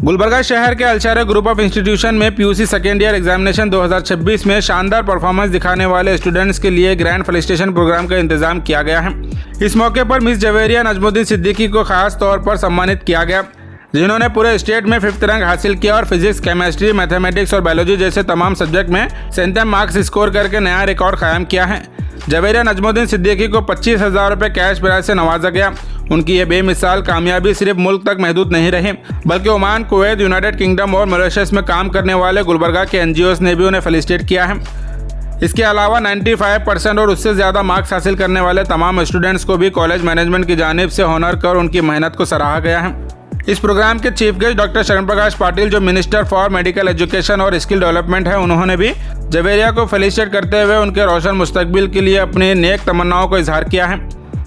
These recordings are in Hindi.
गुलबर्गा शहर के अलशारे ग्रुप ऑफ इंस्टीट्यूशन में पीयूसी सेकेंड ईयर एग्जामिनेशन 2026 में शानदार परफॉर्मेंस दिखाने वाले स्टूडेंट्स के लिए ग्रैंड फेलिसिटेशन प्रोग्राम का इंतजाम किया गया है। इस मौके पर मिस जवेरिया नजमुद्दीन सिद्दीकी को खास तौर पर सम्मानित किया गया, जिन्होंने पूरे स्टेट में 5th रैंक हासिल किया और फिजिक्स, केमिस्ट्री, मैथमेटिक्स और बायोलॉजी जैसे तमाम सब्जेक्ट में 7 मार्क्स स्कोर करके नया रिकॉर्ड कायम किया है। जवेरिया नजमुद्दीन सिद्दीकी को 25,000 रुपये कैश प्राइज से नवाजा गया। उनकी ये बेमिसाल कामयाबी सिर्फ मुल्क तक महदूद नहीं रही, बल्कि ओमान, कुवैत, यूनाइटेड किंगडम और मॉरिशस में काम करने वाले गुलबर्गा के NGOs ने भी उन्हें फेलिसिटेट किया है। इसके अलावा 95% और उससे ज़्यादा मार्क्स हासिल करने वाले तमाम स्टूडेंट्स को भी कॉलेज मैनेजमेंट की जानिब से ऑनर कर उनकी मेहनत को सराहा गया है। इस प्रोग्राम के चीफ गेस्ट डॉक्टर शरण प्रकाश पाटिल, जो मिनिस्टर फॉर मेडिकल एजुकेशन और स्किल डेवलपमेंट है, उन्होंने भी जवेरिया को फेलिसिटेट करते हुए उनके रोशन मुस्तकबिल के लिए अपनी नेक तमन्नाओं को इजहार किया है।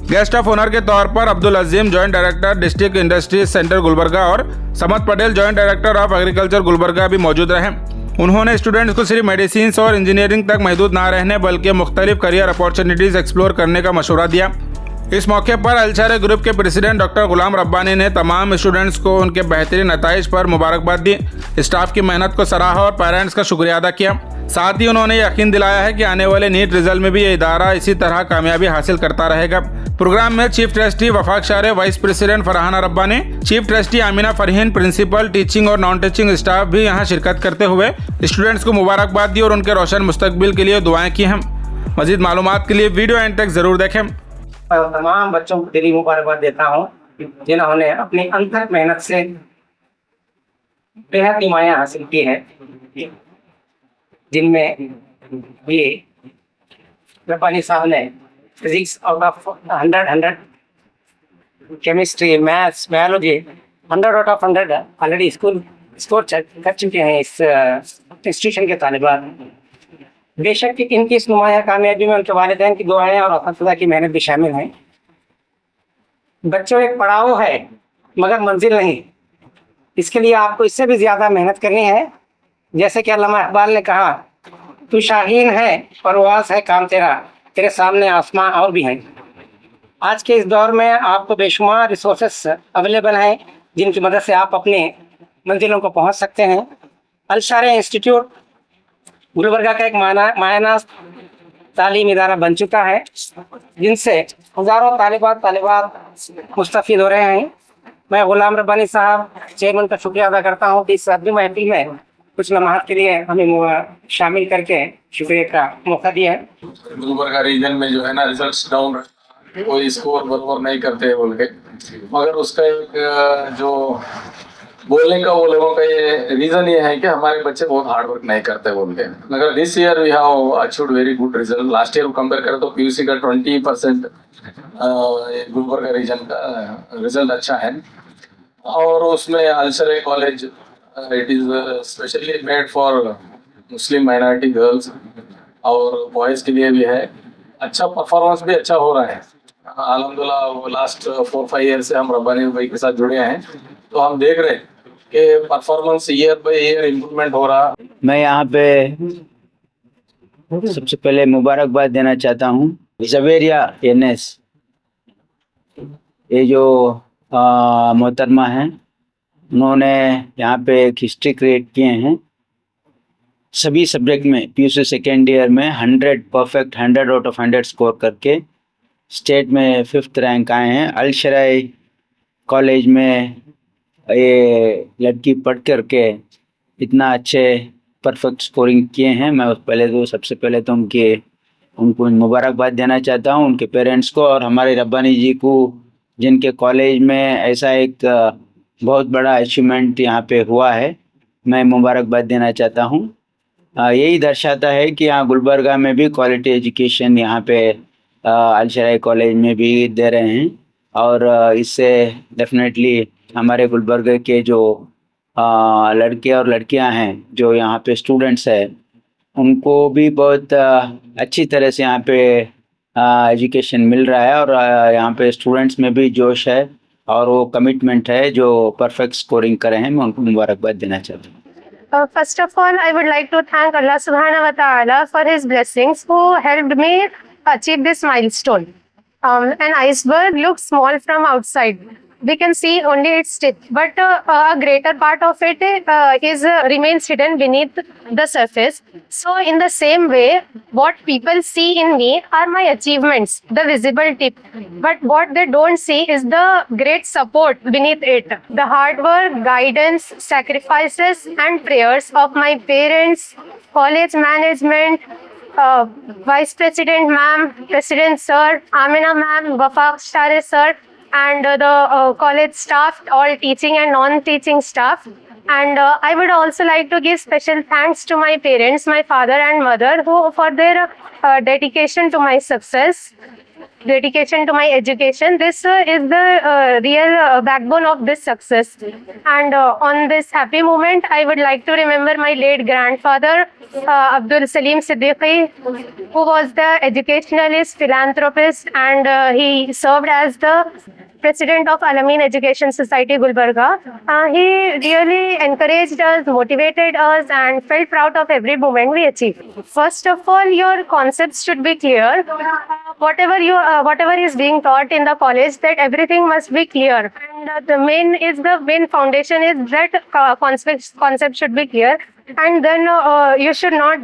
गेस्ट ऑफ ऑनर के तौर पर Abdul Azeem, joint director district industries centre Gulbarga, और Samad Patel, joint director of agriculture Gulbarga भी मौजूद रहे। उन्होंने स्टूडेंट्स को सिर्फ मेडिसिन और इंजीनियरिंग तक महदूद ना रहने बल्कि मुख्तलिफ करियर अपॉर्चुनिटीज़ एक्सप्लोर करने का मशवरा दिया। इस मौके पर अलशारे ग्रुप के प्रेसिडेंट डॉक्टर गुलाम रब्बानी ने तमाम स्टूडेंट्स को उनके बेहतरीन नताइज पर मुबारकबाद दी, स्टाफ की मेहनत को सराहा और पेरेंट्स का शुक्रिया अदा किया। साथ ही उन्होंने यकीन दिलाया है कि आने वाले नीट रिजल्ट में भी ये इदारा इसी तरह कामयाबी हासिल करता रहेगा। प्रोग्राम में चीफ ट्रस्टी वफाक शारे, vice president Farhana Rabbani, chief trustee Amina Farheen, principal, teaching और नॉन टीचिंग स्टाफ भी यहाँ शिरकत करते हुए स्टूडेंट्स को मुबारकबाद दी और उनके रोशन मुस्तकबिल के लिए दुआएं की हैं। मजीद मालूमात के लिए वीडियो एंड तक जरूर देखें। तमाम बच्चों को दिली मुबारकबाद देता हूँ जिन्होंने अपनी अनथक मेहनत से बेहद नुमायाँ हासिल की है, जिनमें ये रब्बानी साहब ने physics out of 100, chemistry, maths, biology 100 out of 100 already score कर चुके हैं इस इंस्टीट्यूशन के तालिबात। बेशक इनकी इस नुमाया कामयाबी में उनके वालिदैन की दुआएं और अल्लाह की मेहनत भी शामिल हैं। बच्चों, एक पड़ाव है मगर मंजिल नहीं। इसके लिए आपको इससे भी ज़्यादा मेहनत करनी है। जैसे कि अल्लामा इकबाल ने कहा, तू शाहीन है, परवाज़ है काम तेरा, तेरे सामने आसमां और भी हैं। आज के इस दौर में आपको बेशुमार रिसोर्सेस अवेलेबल हैं जिनकी मदद से आप अपने मंजिलों को पहुंच सकते हैं। अलशारे इंस्टीट्यूट गुलबर्गा का एक मायना तालीम इदारा बन चुका है, जिनसे हज़ारों तालिबात मुस्तफ़ीद हो रहे हैं। मैं गुलाम रब्बानी साहब चेयरमैन का शुक्रिया अदा करता हूँ कि इस अदबी महफिल में कुछ लम्हात के लिए हमें शामिल करके शुक्रिया का मौका दिया है। गुलबर्गा रीजन में जो है ना रिजल्ट्स डाउन, कोई स्कोर बराबर नहीं करते बोल के, मगर उसका एक जो बोलने का वो लोगों का ये रीजन ये है कि हमारे बच्चे बहुत हार्ड वर्क नहीं करते बोल के। मगर this year we have achieved very good result. Last year compare करें तो पीयूसी का 20% गुलबर्गा रीजन का रिजल्ट अच्छा है, और उसमें अलशरे college it is specially made for Muslim minority girls और बॉयज़ के लिए भी है। अच्छा परफॉर्मेंस भी अच्छा हो रहा है अल्हम्दुलिल्लाह। वो लास्ट 4-5 ईयर से हम रब्बानी भाई के साथ जुड़े हैं, तो हम देख रहे हैं कि performance year by year improvement हो रहा। मैं यहाँ पे सबसे पहले मुबारकबाद देना चाहता हूँ जवेरिया NS, ये जो मोहतरमा हैं, उन्होंने यहाँ पे एक हिस्ट्री क्रिएट किए हैं। सभी सब्जेक्ट में पीयूसी सेकेंड ईयर में 100 आउट ऑफ 100 स्कोर करके स्टेट में 5th रैंक आए हैं। अलशराई कॉलेज में ये लड़की पढ़ करके इतना अच्छे परफेक्ट स्कोरिंग किए हैं। मैं सबसे पहले तो उनको मुबारकबाद देना चाहता हूँ, उनके पेरेंट्स को और हमारे रब्बानी जी को, जिनके कॉलेज में ऐसा एक बहुत बड़ा अचीवमेंट यहाँ पे हुआ है। मैं मुबारकबाद देना चाहता हूँ। यही दर्शाता है कि यहाँ गुलबर्गा में भी क्वालिटी एजुकेशन यहाँ पे अलशराई कॉलेज में भी दे रहे हैं, और इससे डेफिनेटली हमारे गुलबर्गा के जो लड़के और लड़कियां हैं जो यहाँ पे स्टूडेंट्स हैं, उनको भी बहुत अच्छी तरह से यहाँ पे एजुकेशन मिल रहा है, और यहाँ पे स्टूडेंट्स में भी जोश है और वो कमिटमेंट है जो परफेक्ट स्कोरिंग करे हैं। मैं उनको मुबारकबाद देना चाहता हूँ। First of all, I would like to thank Allah Subhanahu wa Taala for His blessings, who helped me achieve this milestone. An iceberg looks small from outside, we can see only its tip, but a greater part of it remains hidden beneath the surface. So in the same way, what people see in me are my achievements, the visible tip, but what they don't see is the great support beneath it, the hard work, guidance, sacrifices and prayers of my parents, college management, Vice President ma'am, President sir, Amina ma'am, Wafaq Share sir, and the college staff, all teaching and non-teaching staff. And I would also like to give special thanks to my parents, my father and mother, who for their dedication to my success, dedication to my education. This is the real backbone of this success. And on this happy moment, I would like to remember my late grandfather, Abdul Salim Siddiqui, who was the educationalist, philanthropist, and he served as the president of Al-Amin Education Society, Gulbarga. He really encouraged us, motivated us, and felt proud of every moment we achieved. First of all, your concepts should be clear. Whatever is being taught in the college, that everything must be clear. And the main foundation is that concept should be clear. And then you should not,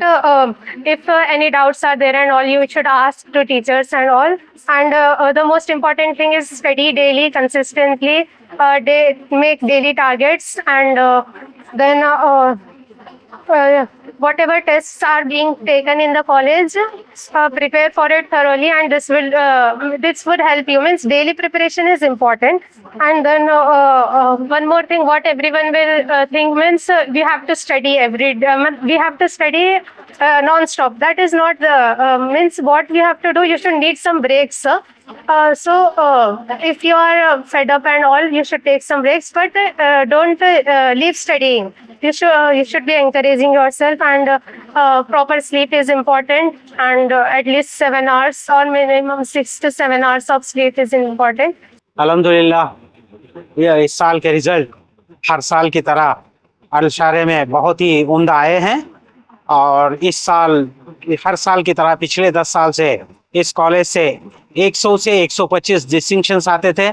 if any doubts are there and all, you should ask to teachers and all. And the most important thing is study daily, consistently, make daily targets, and then whatever tests are being taken in the college, prepare for it thoroughly, and this would help you. Means daily preparation is important. And then one more thing, what everyone will think means we have to study every day. We have to study non-stop. That is not the means. What we have to do, you should need some breaks. So if you are fed up and all, you should take some breaks, but don't leave studying. You should be encouraging yourself, and proper sleep is important, and at least 7 hours or minimum 6 to 7 hours of sleep is important. अल्हम्दुलिल्लाह, ये इस साल के रिजल्ट हर साल की तरह अल-शारे में बहुत ही उम्दा आए हैं, और इस साल हर साल की तरह पिछले 10 साल से इस कॉलेज से 100 से 125 डिस्टिंक्शंस आते थे।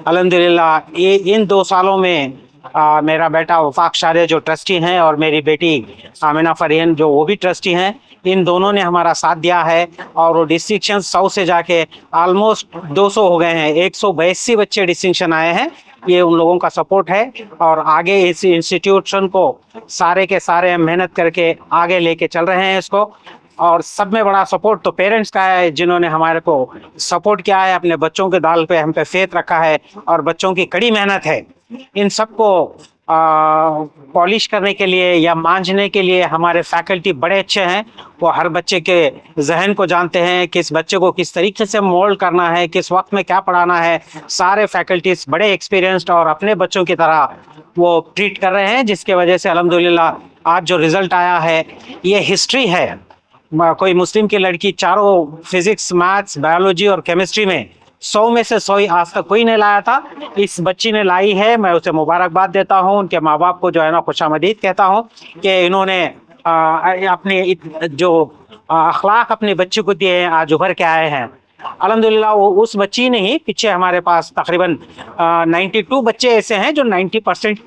अल्हम्दुलिल्लाह ये इन 2 सालों में मेरा बेटा वफाक शारे जो ट्रस्टी हैं, और मेरी बेटी आमिना फरीन जो वो भी ट्रस्टी हैं, इन दोनों ने हमारा साथ दिया है, और वो डिस्टिंक्शन 100 से जाके ऑलमोस्ट 200 हो गए हैं। 182 बच्चे डिस्टिंक्शन आए हैं। ये उन लोगों का सपोर्ट है, और आगे इस इंस्टीट्यूशन को सारे के सारे मेहनत करके आगे लेके चल रहे हैं इसको। और सब में बड़ा सपोर्ट तो पेरेंट्स का है, जिन्होंने हमारे को सपोर्ट किया है, अपने बच्चों के दाल पे हम पे फेथ रखा है, और बच्चों की कड़ी मेहनत है। इन सबको पॉलिश करने के लिए या मांझने के लिए हमारे फैकल्टी बड़े अच्छे हैं। वो हर बच्चे के जहन को जानते हैं, किस बच्चे को किस तरीके से मोल्ड करना है, किस वक्त में क्या पढ़ाना है। सारे फैकल्टीज बड़े एक्सपीरियंस्ड और अपने बच्चों की तरह वो ट्रीट कर रहे हैं, जिसके वजह से अल्हम्दुलिल्लाह आज जो रिजल्ट आया है ये हिस्ट्री है। कोई मुस्लिम की लड़की चारों फिजिक्स, मैथ्स, बायोलॉजी और केमिस्ट्री में 100 में से 100 आज तक कोई नहीं लाया था। इस बच्ची ने लाई है, मैं उसे मुबारकबाद देता हूँ। उनके माँ बाप को जो है ना खुशामदीद कहता हूँ कि इन्होंने अपने जो अखलाक अपने बच्चे को दिए हैं, आज उभर के आए हैं। अल्हम्दुलिल्लाह वो उस बच्ची ने ही, पीछे हमारे पास तकरीबन 92 बच्चे ऐसे हैं जो 90%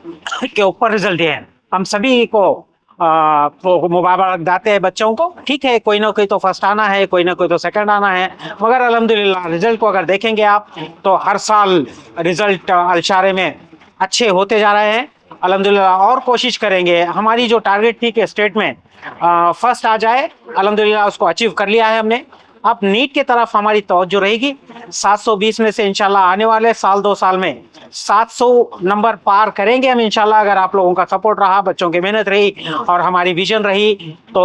के ऊपर रिजल्ट दिए हैं। हम सभी को मुबारक देते हैं बच्चों को। ठीक है, कोई ना कोई तो फर्स्ट आना है, कोई ना कोई तो सेकंड आना है, मगर अल्हम्दुलिल्लाह रिजल्ट को अगर देखेंगे आप तो हर साल रिजल्ट अल-शारे में अच्छे होते जा रहे हैं। अल्हम्दुलिल्लाह और कोशिश करेंगे। हमारी जो टारगेट थी कि स्टेट में फर्स्ट आ जाए, अल्हम्दुलिल्लाह उसको अचीव कर लिया है हमने। अब नीट की तरफ हमारी तवज्जो रहेगी। 720 में से इंशाल्लाह आने वाले साल 2 साल में 700 नंबर पार करेंगे हम इंशाल्लाह। अगर आप लोगों का सपोर्ट रहा, बच्चों की मेहनत रही और हमारी विजन रही तो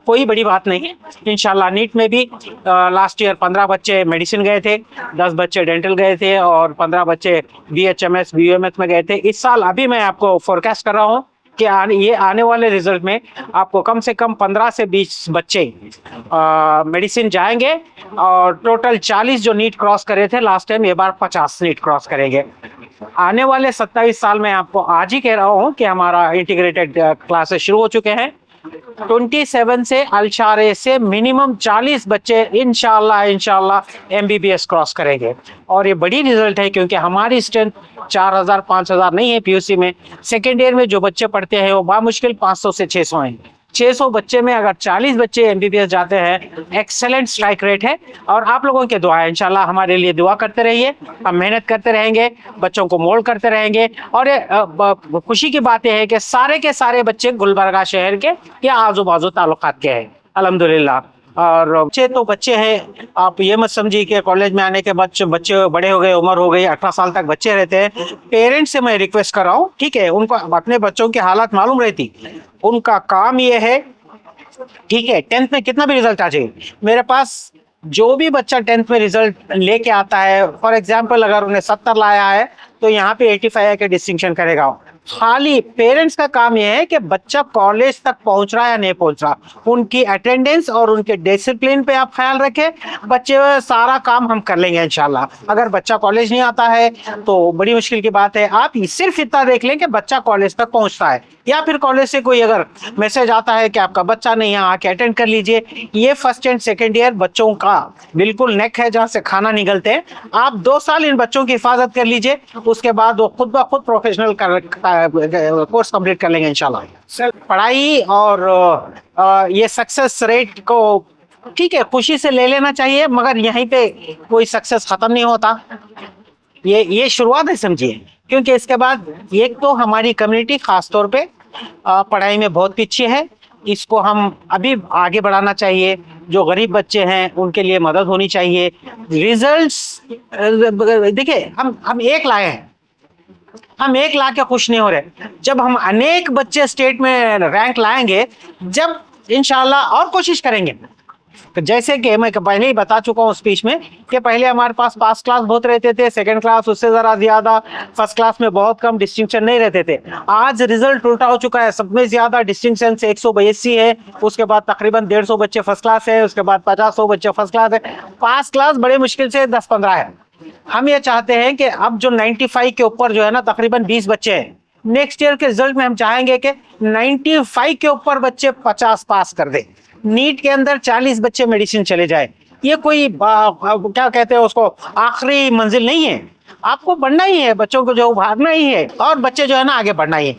कोई बड़ी बात नहीं है। इंशाल्लाह नीट में भी लास्ट ईयर 15 बच्चे मेडिसिन गए थे, 10 बच्चे डेंटल गए थे और 15 बच्चे BHMS BUMS में गए थे। इस साल अभी मैं आपको फोरकास्ट कर रहा हूँ कि ये आने वाले रिजल्ट में आपको कम से कम 15 से 20 बच्चे मेडिसिन जाएंगे, और टोटल 40 जो नीट क्रॉस करे थे लास्ट टाइम, ये बार 50 नीट क्रॉस करेंगे। आने वाले 27 साल में आपको आज ही कह रहा हूँ कि हमारा इंटीग्रेटेड क्लासेस शुरू हो चुके हैं। 27 से अलशारे से मिनिमम 40 बच्चे इंशाल्लाह MBBS क्रॉस करेंगे। और ये बड़ी रिजल्ट है क्योंकि हमारी स्ट्रेंथ 4000 5000 नहीं है पीयूसी में। सेकेंड ईयर में जो बच्चे पढ़ते हैं वो बामुश्किल 500 से 600 हैं। 600 बच्चे में अगर 40 बच्चे MBBS जाते हैं, एक्सेलेंट स्ट्राइक रेट है। और आप लोगों के दुआ है, इंशाल्लाह हमारे लिए दुआ करते रहिए, हम मेहनत करते रहेंगे, बच्चों को मोल्ड करते रहेंगे। और ये खुशी की बात यह है कि सारे के सारे बच्चे गुलबर्गा शहर के या आजू बाजू ताल्लुकात के हैं अल्हम्दुलिल्लाह। और बच्चे तो बच्चे हैं, आप ये मत समझिए कि कॉलेज में आने के बाद बच्चे बड़े हो गए, उम्र हो गई, 18 साल तक बच्चे रहते हैं। पेरेंट्स से मैं रिक्वेस्ट कर रहा हूँ, ठीक है, उनको अपने बच्चों की हालत मालूम रहती, उनका काम ये है, ठीक है, 10th में कितना भी रिजल्ट आ जाए, मेरे पास जो भी बच्चा 10th में रिजल्ट लेके आता है, फॉर एग्जाम्पल अगर उन्हें 70 लाया है तो यहाँ पे 85 के डिस्टिंक्शन करेगा। खाली पेरेंट्स का काम यह है कि बच्चा कॉलेज तक पहुंच रहा है या नहीं पहुंच रहा, उनकी अटेंडेंस और उनके डिसिप्लिन पे आप ख्याल रखें, बच्चे सारा काम हम कर लेंगे इंशाल्लाह। अगर बच्चा कॉलेज नहीं आता है तो बड़ी मुश्किल की बात है। आप सिर्फ इतना देख लें कि बच्चा कॉलेज तक पहुंचता है, या फिर कॉलेज से कोई अगर मैसेज आता है कि आपका बच्चा नहीं है, आके अटेंड कर लीजिए। ये फर्स्ट एंड सेकेंड ईयर बच्चों का बिल्कुल नेक है जहाँ से खाना निकलते हैं। आप 2 साल इन बच्चों की हिफाजत कर लीजिए, उसके बाद वो खुद ब खुद प्रोफेशनल कोर्स कंप्लीट कर लेंगे इंशाल्लाह। सर पढ़ाई और ये सक्सेस रेट को ठीक है खुशी से ले लेना चाहिए, मगर यहीं पे कोई सक्सेस खत्म नहीं होता, ये शुरुआत है समझिए। क्योंकि इसके बाद एक तो हमारी कम्युनिटी खास तौर पे पढ़ाई में बहुत पीछे है, इसको हम अभी आगे बढ़ाना चाहिए। जो गरीब बच्चे हैं उनके लिए मदद होनी चाहिए। रिजल्ट्स देखिए, हम एक लाए हैं, हम एक ला के खुश नहीं हो रहे। जब हम अनेक बच्चे स्टेट में रैंक लाएंगे, जब इंशाल्लाह और कोशिश करेंगे, तो जैसे कि मैं पहले ही बता चुका हूँ स्पीच में कि पहले हमारे पास पास क्लास बहुत रहते थे, सेकंड क्लास उससे ज़रा ज़्यादा, फर्स्ट क्लास में बहुत कम डिस्टिंक्शन नहीं रहते थे। आज रिजल्ट उल्टा हो चुका है, सब में ज़्यादा डिस्टिंक्शन से 182 है, उसके बाद तकरीबन 150 बच्चे फर्स्ट क्लास है, उसके बाद 50-100 बच्चे फर्स्ट क्लास है, पास क्लास बड़े मुश्किल से 10-15 है। हम ये चाहते हैं कि अब जो 95 के ऊपर जो है ना तकरीबन 20 बच्चे हैं, नेक्स्ट ईयर के रिजल्ट में हम चाहेंगे कि 95 के ऊपर बच्चे 50 पास कर दे। नीट के अंदर 40 बच्चे मेडिसिन चले जाए, ये कोई क्या कहते हैं उसको आखिरी मंजिल नहीं है। आपको बढ़ना ही है, बच्चों को जो उभारना ही है, और बच्चे जो है ना आगे बढ़ना ही है।